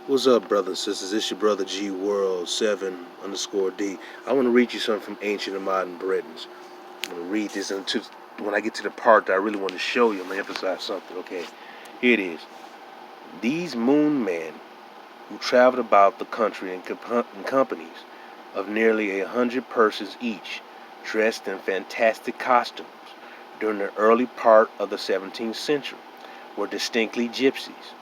What's up, brothers and sisters? It's your brother G World 7_D. I want to read you something from Ancient and Modern Britons. I'm going to read this when I get to the part that I really want to show you. I'm going to emphasize something, okay? Here it is. These moon men who traveled about the country in companies of nearly 100 persons each, dressed in fantastic costumes during the early part of the 17th century, were distinctly gypsies.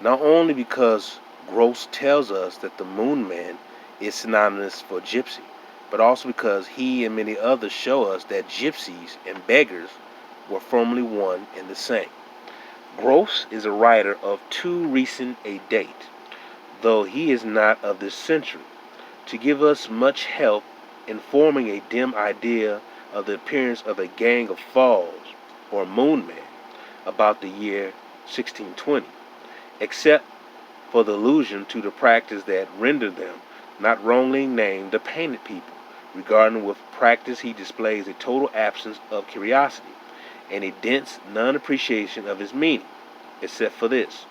Not only because Gross tells us that the moon man is synonymous for gypsy, but also because he and many others show us that gypsies and beggars were formerly one and the same. Gross is a writer of too recent a date, though he is not of this century, to give us much help in forming a dim idea of the appearance of a gang of falls, or moon men, about the year 1620, except for the allusion to the practice that rendered them not wrongly named the painted people, regarding with practice he displays a total absence of curiosity, and a dense non-appreciation of his meaning, except for this.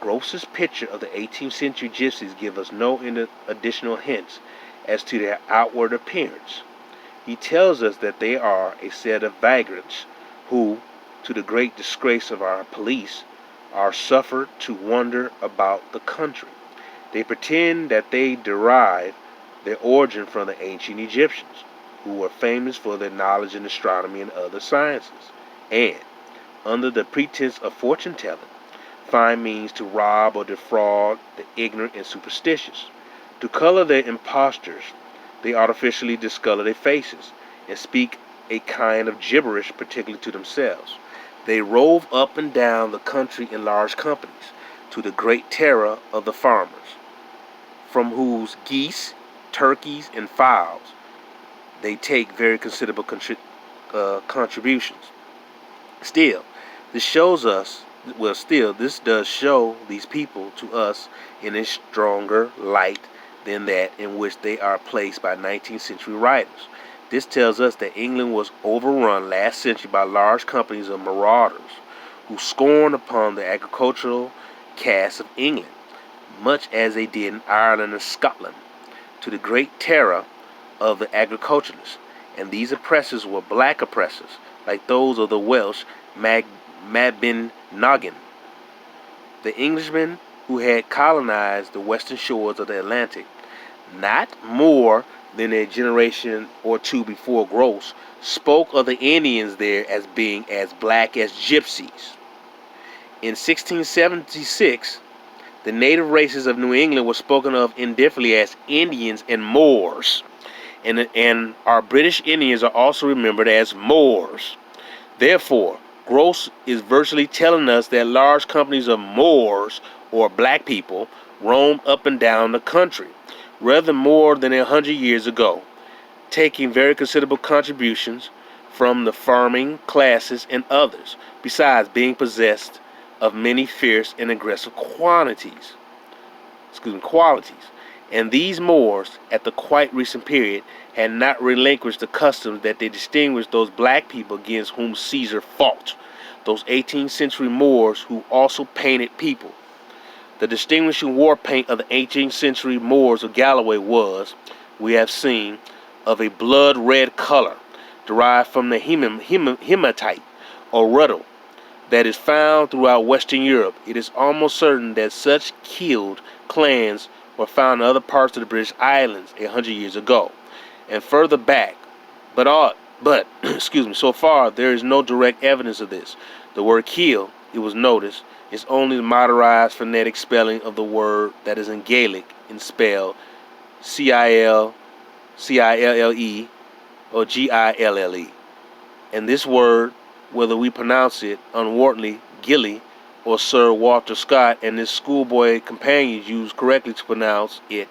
Gross's picture of the 18th century gypsies give us no additional hints as to their outward appearance. He tells us that they are a set of vagrants who, to the great disgrace of our police, are suffered to wander about the country. They pretend that they derive their origin from the ancient Egyptians, who were famous for their knowledge in astronomy and other sciences, and, under the pretense of fortune telling, find means to rob or defraud the ignorant and superstitious. To color their impostures, they artificially discolor their faces, and speak a kind of gibberish particularly to themselves. They rove up and down the country in large companies, to the great terror of the farmers, from whose geese, turkeys, and fowls they take very considerable contributions. Still, this shows us, this does show these people to us in a stronger light than that in which they are placed by 19th century writers. This tells us that England was overrun last century by large companies of marauders who scorned upon the agricultural caste of England, much as they did in Ireland and Scotland, to the great terror of the agriculturists. And these oppressors were black oppressors, like those of the Welsh Mabinogion, the Englishmen who had colonized the western shores of the Atlantic. Not more than a generation or two before Gross spoke of the Indians there as being as black as gypsies. In 1676, the native races of New England were spoken of indifferently as Indians and Moors, and our British Indians are also remembered as Moors. Therefore, Gross is virtually telling us that large companies of Moors, or black people, roamed up and down the country, rather more than 100 years ago, taking very considerable contributions from the farming classes and others, besides being possessed of many fierce and aggressive qualities. And these Moors, at the quite recent period, had not relinquished the customs that they distinguished those black people against whom Caesar fought, those 18th century Moors who also painted people. The distinguishing war paint of the 18th century Moors of Galloway was, we have seen, of a blood red color, derived from the hematite, or ruddle, that is found throughout Western Europe. It is almost certain that such killed clans were found in other parts of the British Islands 100 years ago, and further back. But so far there is no direct evidence of this. The word kill, it was noticed, is only the modernized phonetic spelling of the word that is in Gaelic and spelled Cille or Gille. And this word, whether we pronounce it unwarrantably Gilly or Sir Walter Scott and his schoolboy companions used correctly to pronounce it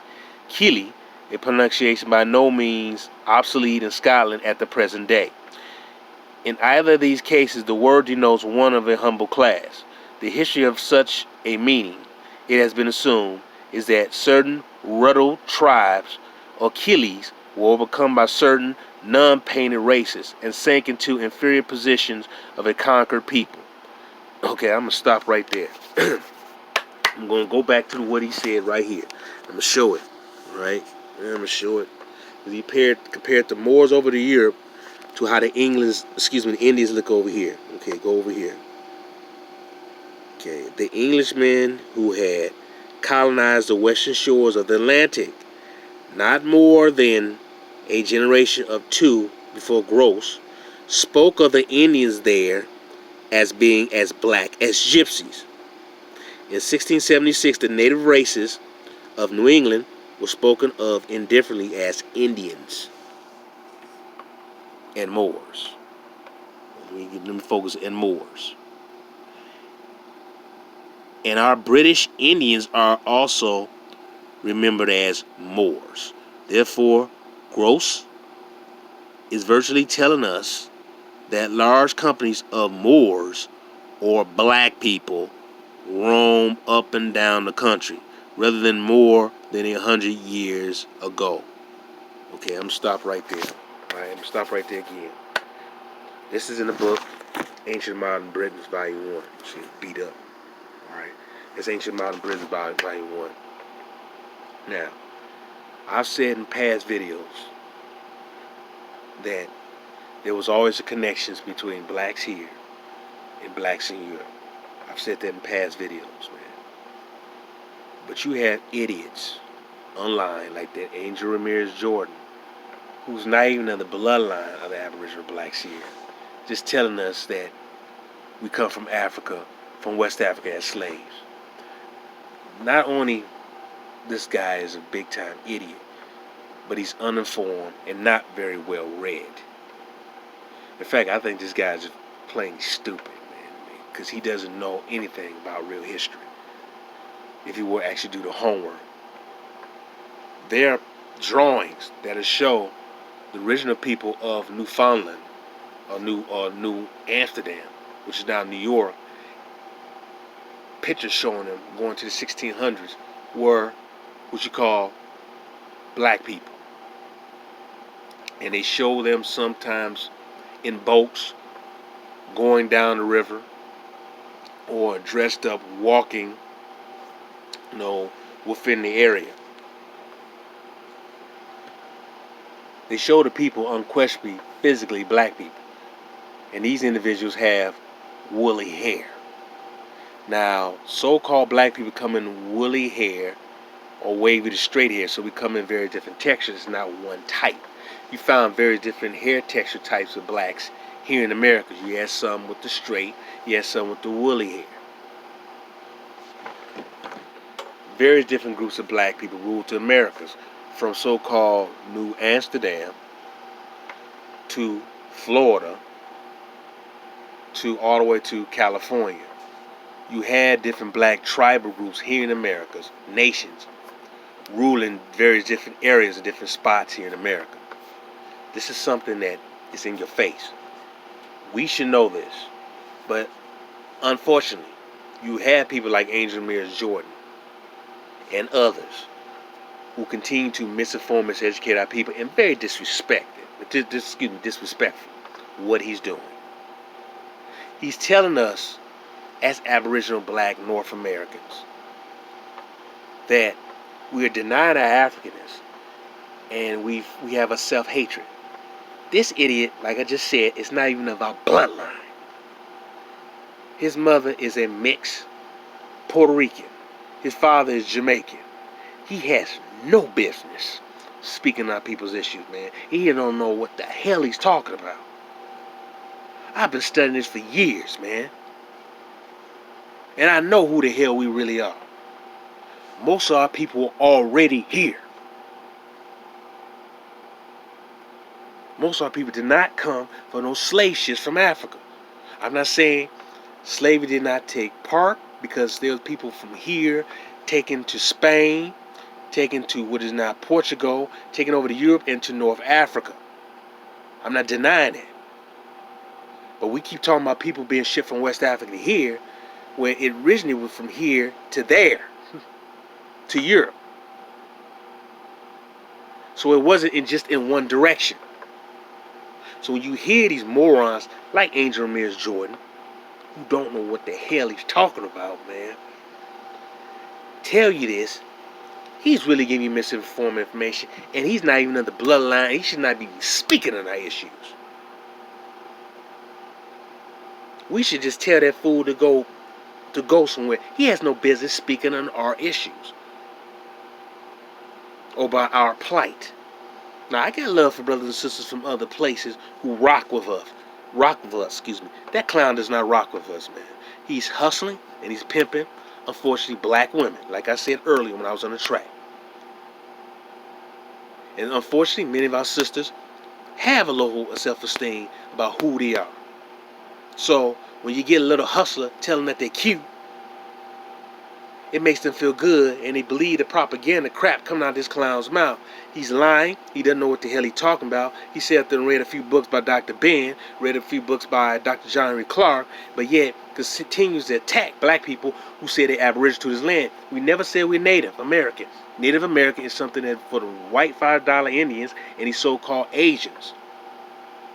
Keely, a pronunciation by no means obsolete in Scotland at the present day. In either of these cases, the word denotes one of a humble class. The history of such a meaning, it has been assumed, is that certain ruddle tribes, or Killies, were overcome by certain non-painted races and sank into inferior positions of a conquered people. Okay, I'm going to stop right there. I'm going to go back to what he said right here. I'm going to show it, right? I'm going to show it. He compared the Moors over to Europe to how the the Indians look over here. Okay, go over here. Okay, the Englishmen who had colonized the western shores of the Atlantic, not more than a generation of two before Gross, spoke of the Indians there as being as black as gypsies. In 1676, the native races of New England were spoken of indifferently as Indians and Moors. Let me focus on Moors. And our British Indians are also remembered as Moors. Therefore, Gross is virtually telling us that large companies of Moors or black people roam up and down the country rather than more than 100 years ago. Okay, I'm gonna stop right there. Alright, I'm gonna stop right there again. This is in the book Ancient Modern Britons, Volume 1. See, it's beat up. Alright. It's Ancient Modern Britons, Volume 1. Now, I've said in past videos that there was always a connections between blacks here and blacks in Europe. I've said that in past videos, man. But you have idiots online like that Angel Ramirez Jordan, who's not even in the bloodline of the Aboriginal blacks here, just telling us that we come from Africa, from West Africa as slaves. Not only this guy is a big time idiot, but he's uninformed and not very well read. In fact, I think this guy's just plain stupid, man, because he doesn't know anything about real history. If he were actually do the homework, there are drawings that show the original people of Newfoundland or New Amsterdam, which is now New York. Pictures showing them going to the 1600s were what you call black people, and they show them sometimes in boats going down the river or dressed up walking, within the area. They show the people unquestionably physically black people, and these individuals have woolly hair. Now, so-called black people come in woolly hair or wavy to straight hair, so we come in very different textures. It's not one type. You found very different hair texture types of blacks here in America. You had some with the straight, you had some with the woolly hair. Various different groups of black people ruled the Americas, from so-called New Amsterdam to Florida to all the way to California. You had different black tribal groups here in America's nations ruling various different areas and different spots here in America. This is something that is in your face. We should know this, but unfortunately, you have people like Angel Ramirez Jordan and others who continue to misinform, miseducate our people and very disrespectful what he's doing. He's telling us as Aboriginal black North Americans that we are denying our Africanness and we have a self-hatred. This idiot, like I just said, is not even of our bloodline. His mother is a mixed Puerto Rican. His father is Jamaican. He has no business speaking on people's issues, man. He don't know what the hell he's talking about. I've been studying this for years, man. And I know who the hell we really are. Most of our people are already here. Most of our people did not come from those slave ships from Africa. I'm not saying slavery did not take part, because there were people from here taken to Spain, taken to what is now Portugal, taken over to Europe and to North Africa. I'm not denying it. But we keep talking about people being shipped from West Africa to here, where it originally was from here to there, to Europe. So it wasn't just in one direction. So when you hear these morons like Angel Ramirez Jordan, who don't know what the hell he's talking about, man, tell you this, he's really giving you misinformed information, and he's not even of the bloodline. He should not be speaking on our issues. We should just tell that fool to go somewhere. He has no business speaking on our issues or about our plight. Now, I got love for brothers and sisters from other places who rock with us. That clown does not rock with us, man. He's hustling and he's pimping, unfortunately, black women, like I said earlier when I was on the track. And unfortunately, many of our sisters have a low self-esteem about who they are. So when you get a little hustler telling that they're cute, it makes them feel good, and they believe the propaganda crap coming out of this clown's mouth. He's lying. He doesn't know what the hell he's talking about. He sat there and read a few books by Dr. Ben, read a few books by Dr. John Henry Clark, but yet continues to attack black people who say they're Aboriginal to this land. We never said we're Native American. Native American is something that for the white $5 Indians and these so-called Asians.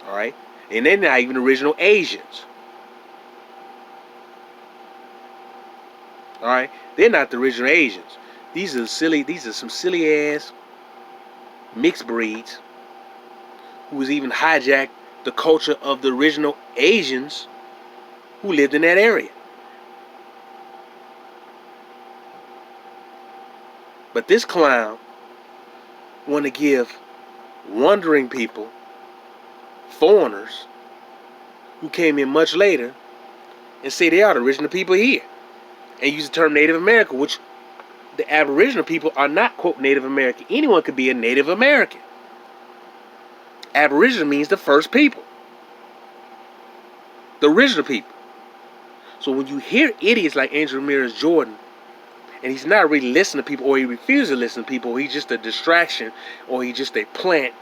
All right? And they're not even original Asians. All right? They're not the original Asians. These are some silly ass mixed breeds who has even hijacked the culture of the original Asians who lived in that area. But this clown want to give wandering people, foreigners who came in much later, and say they are the original people here, and use the term Native American, which the Aboriginal people are not, quote, Native American. Anyone could be a Native American. Aboriginal means the first people, the original people. So when you hear idiots like Angel Ramirez Jordan, and he's not really listening to people, or he refuses to listen to people, or he's just a distraction, or he's just a plant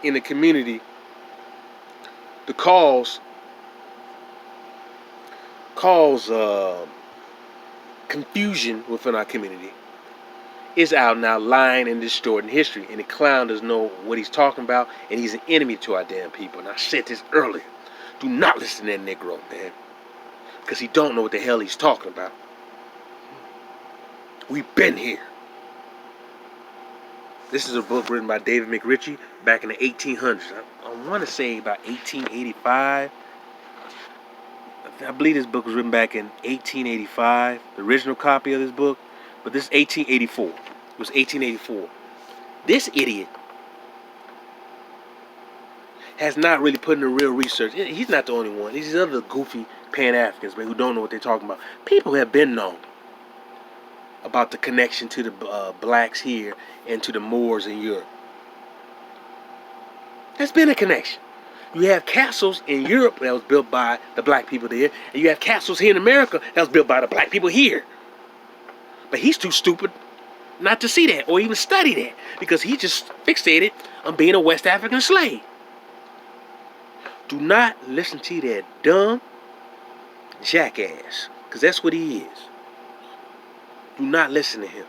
in the community to cause confusion within our community, is out now lying and distorting history. And the clown doesn't know what he's talking about, and he's an enemy to our damn people. And I said this earlier. Do not listen to that Negro, man, because he don't know what the hell he's talking about. We've been here. This is a book written by David McRitchie back in the 1800s. I want to say about 1885. I believe this book was written back in 1885, the original copy of this book, but this is 1884. It was 1884. This idiot has not really put in the real research. He's not the only one. These other goofy Pan-Africans, man, who don't know what they're talking about. People have been known about the connection to the blacks here and to the Moors in Europe. There's been a connection. You have castles in Europe that was built by the black people there, and you have castles here in America that was built by the black people here. But he's too stupid not to see that or even study that, because he just fixated on being a West African slave. Do not listen to that dumb jackass, because that's what he is. Do not listen to him.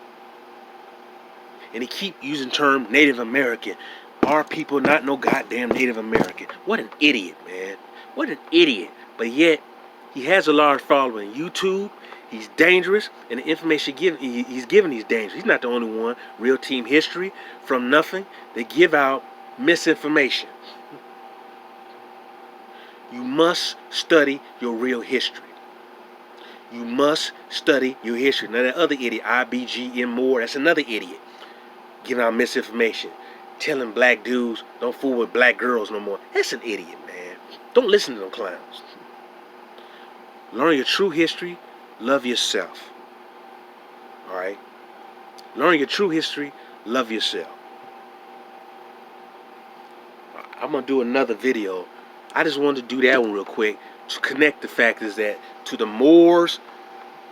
And he keep using the term Native American. Our people not no goddamn Native American. What an idiot, man. What an idiot. But yet, he has a large following on YouTube. He's dangerous, and the information he's giving is dangerous. He's not the only one. Real Team History, From Nothing, they give out misinformation. You must study your real history. You must study your history. Now that other idiot, IBGM Moore, that's another idiot, giving out misinformation, telling black dudes don't fool with black girls no more. That's an idiot, man. Don't listen to them clowns. Learn your true history. Love yourself. All right? Learn your true history. Love yourself. I'm going to do another video. I just wanted to do that one real quick to connect the fact is that to the Moors,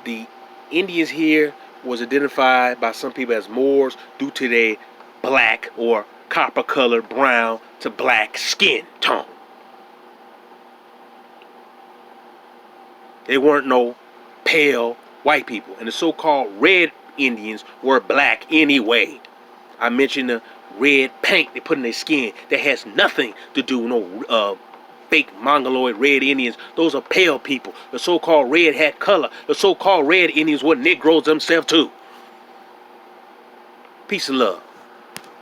the Indians here was identified by some people as Moors due to their black or copper colored brown to black skin tone. They weren't no pale white people, and the so-called red Indians were black anyway. I mentioned the red paint they put in their skin that has nothing to do with no fake mongoloid red Indians. Those are pale people. The so-called red hat color, the so-called red Indians were Negroes themselves too. Peace and love.